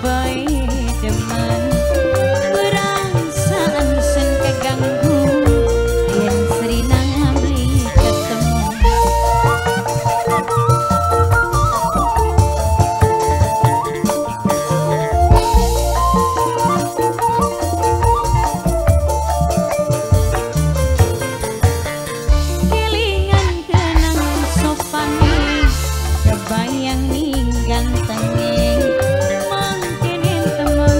baik demen perasaan sen keganggu yen serina beli ketemu kelingan kenang sopane kebayang ning gantenge mangkene temen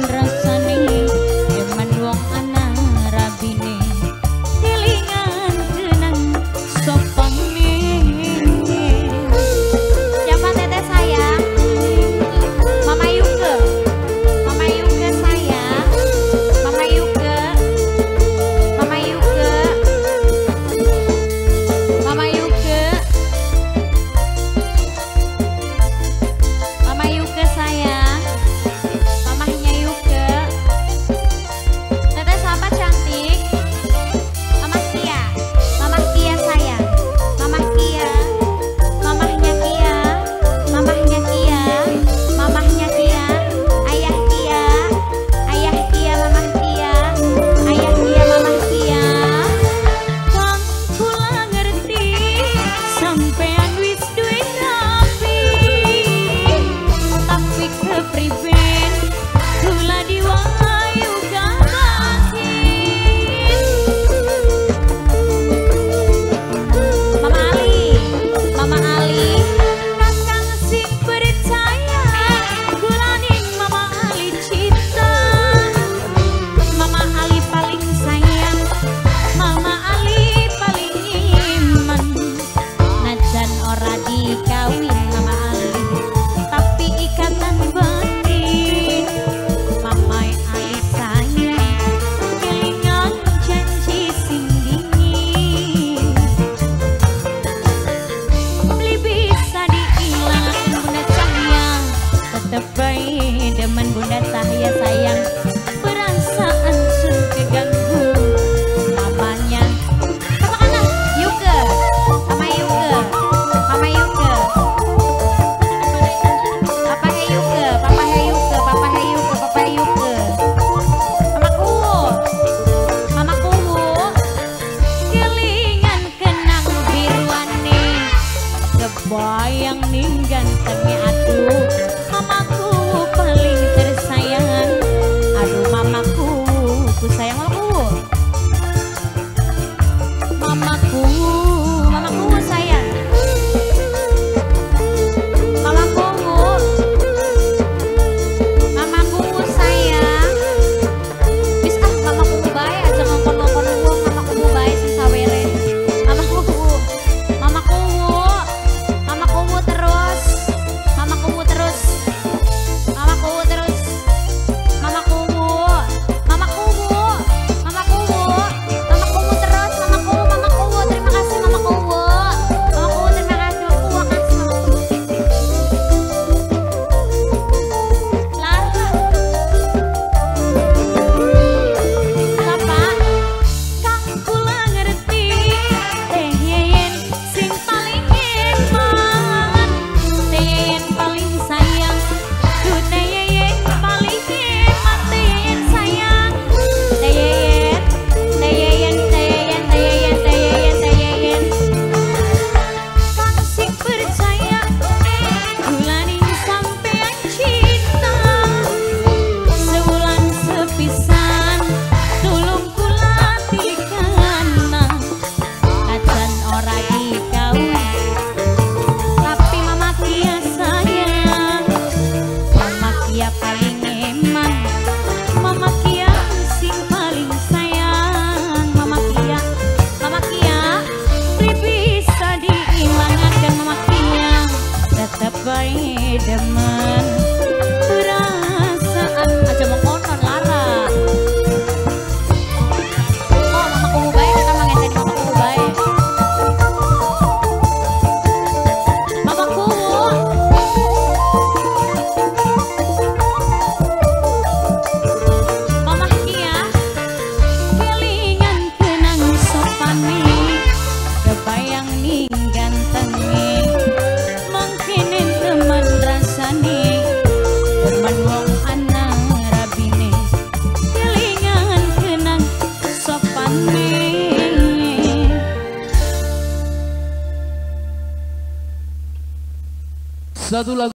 rasane demen wong ana rabine kelingan kenang sopane siapa teteh sayang Mama Yuke sayang Mama Yuke Mama Yuke Mama Yuke Mama Yuke sayang mamahnya Yuke teteh siapa cantik Mama Kia sayang Mama Kia mamahnya Kia mamahnya Kia mamahnya Kia ayah Kia mamah Kia ayah Kia mamah Kia kang kula ngerti sampean wis duwe tapi kepriben kula diwayu gabahin Mama Ali kakang sing percaya kula ning Mama Ali cinta Mama Ali paling sayang Mama Ali paling iman najan ora dikawin Mama Ali tapi ikatan batin Mama Ali sayang kelingan janji sing dingin beli bisa diilangkan Bunda Cahya tetep baik demen Bunda Cahya sayang perasaan sun keganggu mamanya apa kana Yuke Mama Yuke Mama Yuke Papa Yuke Papa Yuke Papa Yuke Papa Yuke Mama Kuwu kelingan kenang biruane kebayang ning gantenge aduh mamaku paling tersayang aduh mamaku ku sayang mamaku sayang mamaku sayang bis mamaku bae aja ngomong-ngomong wong mamaku bae sing sawere mamaku terus mamaku terus terima kasih mamaku terima kasih Lara Bapak kang kula ngerti teh yeyen sing paling eman teh yeyen paling sayang duh teh yeyen paling eman teh yeyen sayang teh yeyen kang sing percaya kula ning sampean cinta sewulan sepisan tulung kula tikana ajan ora dikawin tapi Mama Kia sayang Mama Kia paling eman Mama Kia sing paling sayang Mama Kia bisa diilangaken Mama Kia tetep baik demen perasaan aja mau konon Lara mamaku baik kita mangeten mamaku baik mamaku Satu lagu